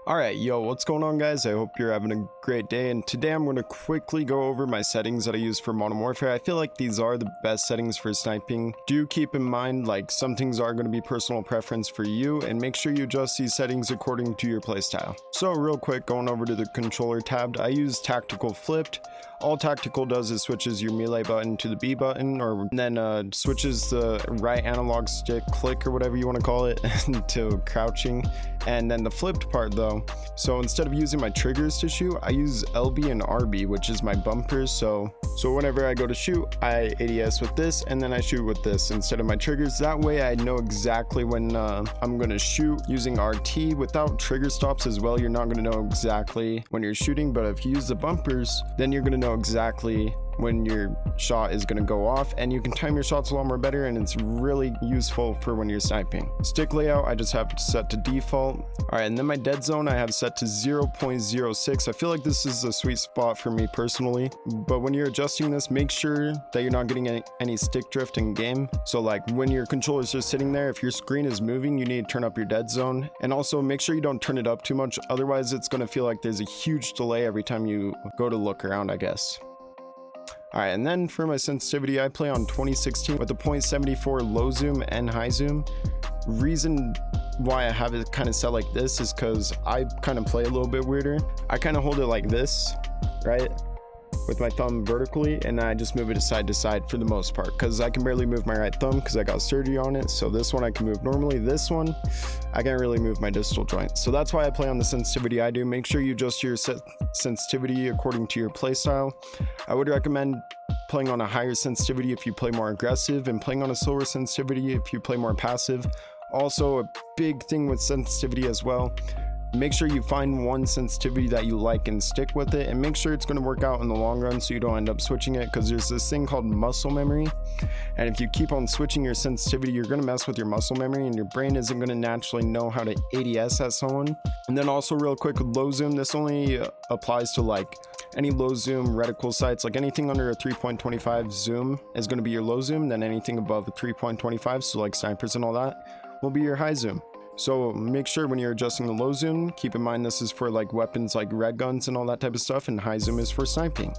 Alright, yo, what's going on, guys? I hope you're having a great day, and today I'm going to quickly go over my settings that I use for Modern Warfare. I feel like these are the best settings for sniping. Do keep in mind, like, some things are going to be personal preference for you, and make sure you adjust these settings according to your playstyle. So real quick, going over to the controller tab, I use tactical flipped. All tactical does is switches your melee button to the B button, or then switches the right analog stick click or whatever you want to call it to crouching. And then the flipped part though, so instead of using my triggers to shoot, I use LB and RB, which is my bumpers. So whenever I go to shoot, I ADS with this and then I shoot with this instead of my triggers. That way I know exactly when I'm gonna shoot. Using RT without trigger stops as well, you're not gonna know exactly when you're shooting, but if you use the bumpers, then you're gonna know exactly when your shot is going to go off, and you can time your shots a lot more better, and it's really useful for when you're sniping. Stick layout I just have set to default. Alright, and then my dead zone I have set to 0.06. I feel like this is a sweet spot for me personally, but when you're adjusting this, make sure that you're not getting any stick drift in game. So like when your controller's just sitting there, if your screen is moving, you need to turn up your dead zone, and also make sure you don't turn it up too much, otherwise it's going to feel like there's a huge delay every time you go to look around, I guess. Alright, and then for my sensitivity, I play on 2016 with a 0.74 low zoom and high zoom. Reason why I have it kind of set like this is because I kind of play a little bit weirder. I kind of hold it like this, right, with my thumb vertically, and I just move it side to side for the most part, because I can barely move my right thumb because I got surgery on it. So this one I can move normally, this one I can't really move my distal joint. So that's why I play on the sensitivity I do. Make sure you adjust your sensitivity according to your playstyle. I would recommend playing on a higher sensitivity if you play more aggressive, and playing on a slower sensitivity if you play more passive. Also, a big thing with sensitivity as well, make sure you find one sensitivity that you like and stick with it, and make sure it's going to work out in the long run so you don't end up switching it, because there's this thing called muscle memory, and if you keep on switching your sensitivity, you're going to mess with your muscle memory, and your brain isn't going to naturally know how to ADS at someone. And then also real quick with low zoom, this only applies to like any low zoom reticle sights. Like anything under a 3.25 zoom is going to be your low zoom, then anything above a 3.25, so like snipers and all that, will be your high zoom. So make sure when you're adjusting the low zoom, keep in mind this is for like weapons like red guns and all that type of stuff, and high zoom is for sniping.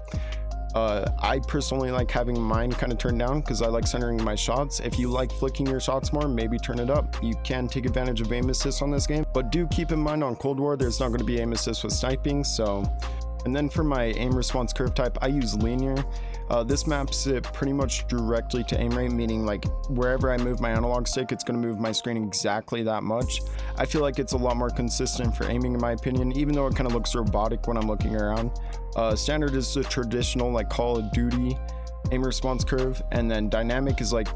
I personally like having mine kind of turned down because I like centering my shots. If you like flicking your shots more, maybe turn it up. You can take advantage of aim assist on this game, but do keep in mind on Cold War there's not going to be aim assist with sniping. So, and then for my aim response curve type, I use linear. This maps it pretty much directly to aim rate, meaning like wherever I move my analog stick, it's going to move my screen exactly that much. I feel like it's a lot more consistent for aiming in my opinion, even though it kind of looks robotic when I'm looking around. Standard is the traditional like Call of Duty aim response curve, and then dynamic is like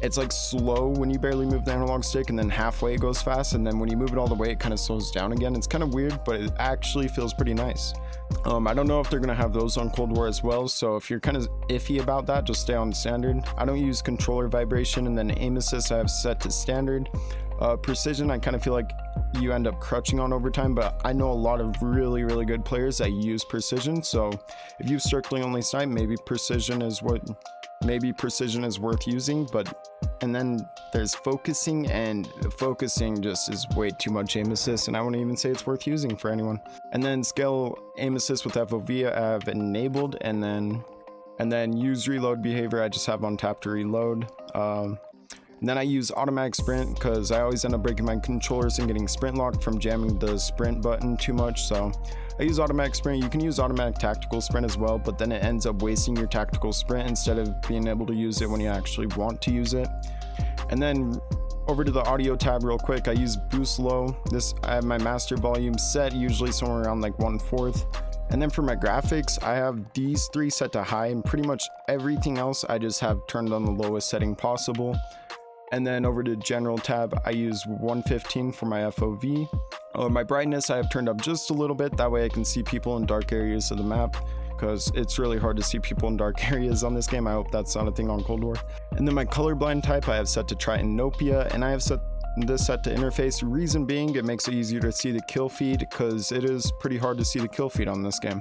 it's like slow when you barely move the analog stick, and then halfway it goes fast, and then when you move it all the way it kind of slows down again. It's kind of weird, but it actually feels pretty nice. I don't know if they're gonna have those on Cold War as well, so if you're kind of iffy about that, just stay on standard. I don't use controller vibration, and then aim assist I have set to standard. Precision I kind of feel like you end up crouching on over time, but I know a lot of really good players that use precision, so if you strictly only snipe, maybe precision is worth using. But and then there's focusing, and focusing just is way too much aim assist, and I wouldn't even say it's worth using for anyone. And then scale aim assist with FOV I have enabled, and then use reload behavior I just have on tap to reload. And then I use automatic sprint because I always end up breaking my controllers and getting sprint locked from jamming the sprint button too much. So I use automatic sprint. You can use automatic tactical sprint as well, but then it ends up wasting your tactical sprint instead of being able to use it when you actually want to use it. And then over to the audio tab real quick, I use boost low. I have my master volume set usually somewhere around like 1/4. And then for my graphics, I have these three set to high, and pretty much everything else I just have turned on the lowest setting possible. And then over to general tab, I use 115 for my FOV. My brightness I have turned up just a little bit, that way I can see people in dark areas of the map, because it's really hard to see people in dark areas on this game. I hope that's not a thing on Cold War. And then my colorblind type I have set to 𝗕𝗘𝗖𝗞, and I have set this set to interface. Reason being, it makes it easier to see the kill feed, because it is pretty hard to see the kill feed on this game.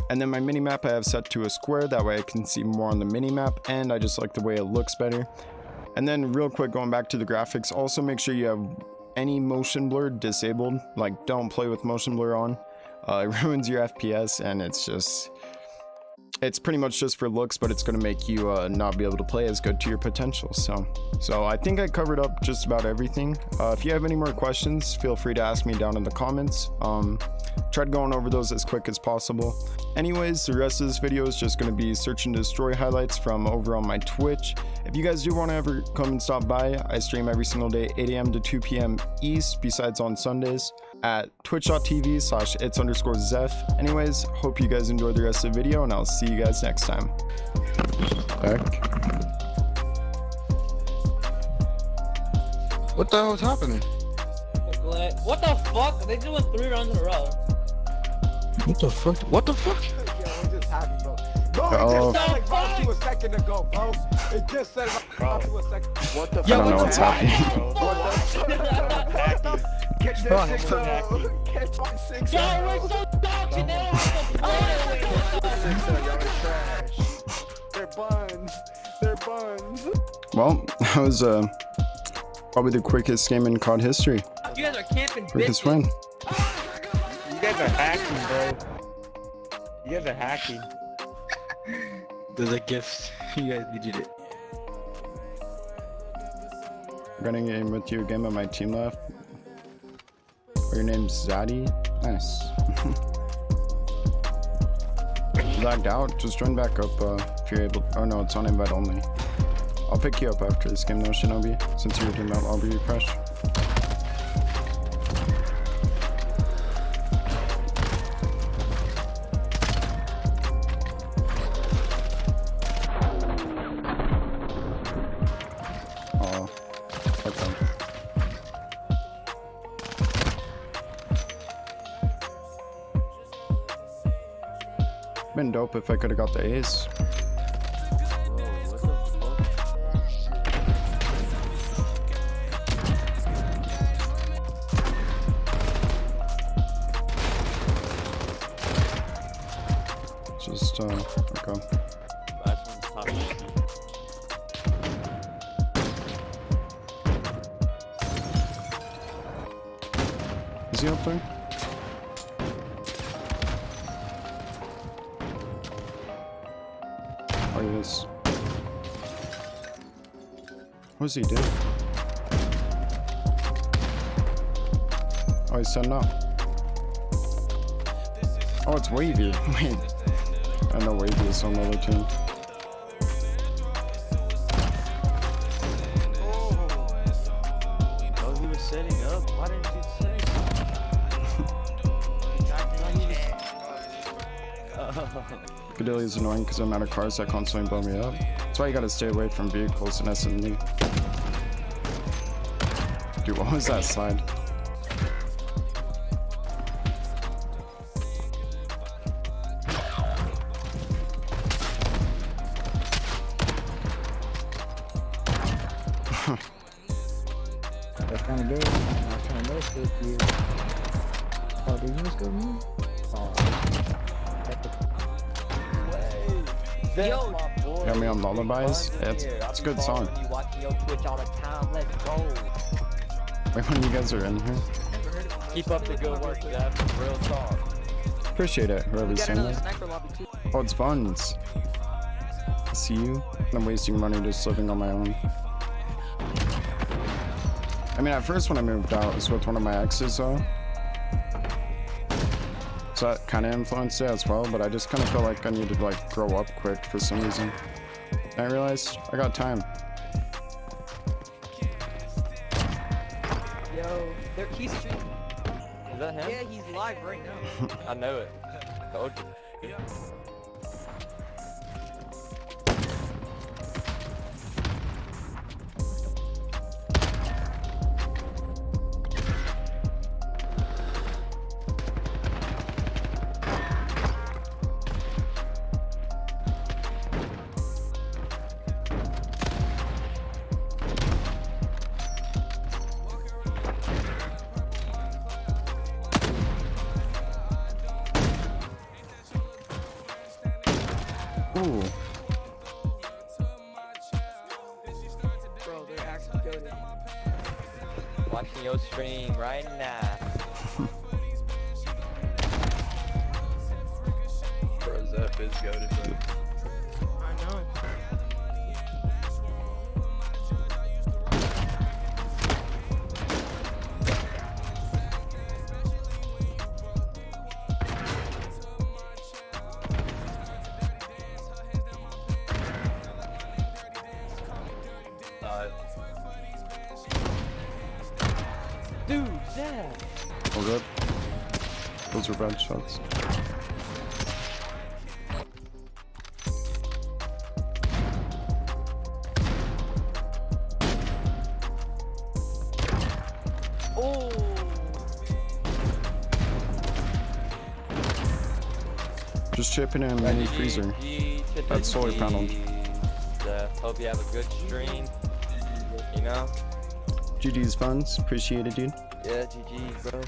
And then my minimap I have set to a square, that way I can see more on the minimap, and I just like the way it looks better. And then real quick, going back to the graphics, also make sure you have any motion blur disabled. Like, don't play with motion blur on. It ruins your FPS, and it's pretty much just for looks, but it's going to make you not be able to play as good to your potential. So I think I covered up just about everything. If you have any more questions, feel free to ask me down in the comments. Tried going over those as quick as possible. Anyways, the rest of this video is just going to be search and destroy highlights from over on my Twitch. If you guys do want to ever come and stop by, I stream every single day 8 a.m. to 2 p.m. East, besides on Sundays at twitch.tv/its_ZEFF. Anyways, hope you guys enjoy the rest of the video, and I'll see you guys next time. What the hell is happening? What the fuck? They doing 3 rounds in a row. What the fuck? What the fuck? Yo, what just happened, bro? Bro, it Oh. just said like round 2 a second ago, bro. It just said round 2 a second. What the I don't know what's happening. Catch that 6-0. Catch my 6-0. Yo, we're so dodgy now. They're buns. They're buns. Well, that was probably the quickest game in COD history. You guys are camping Quickest bitches. win. You guys are hacking, bro. You guys are hacking. There's a gift. You guys needed it. I'm gonna game with you again, but my team left. Your name's Zaddy? Nice. Lagged out? Just join back up if you're able. Oh no, it's on invite only. I'll pick you up after this game though, Shinobi. Since you're doing that, I'll be refresh. Oh, okay. Been dope if I could have got the ace. Just okay. Is he up there? Oh, he is. What does he do? Oh, he's setting up. Oh, it's Wavy. Wait. I know Wavy is on the other team. Oh, he was setting up. Why didn't you say 𝗥𝗘𝗖𝗘𝗢𝗪 is annoying because I'm out of cars that constantly blow me up. That's why you gotta stay away from vehicles in SNE. Dude, what was that slide? That's kind of good. I was trying to know if you. Oh, did you just go me? Yo, Got me on lullabies? Yeah, it's a good song. You watching your Twitch all the time. Let's go. Wait, when you guys are in here? Keep up the good work, Jeff. Real talk. Appreciate it, whoever's saying that. sniper lobby too. Oh, it's buns. I see you. I'm wasting money just living on my own. I mean, at first when I moved out, it was with one of my exes though. So that kind of influenced it as well, but I just kind of felt like I needed to like grow up quick for some reason. And I realized I got time. Yo, they're key street. Is that him? Yeah, he's live right now. I know it. Told you. Ooh. Bro, they're actually good. Watching your stream goated, bro. I know. Dude, ZEFF. All good. Those are bad shots. Oh. Just chipping in a mini freezer. That's solar panel. Hope you have a good stream. You know? GG's funds. Appreciate it, dude. Yeah, GG, bro.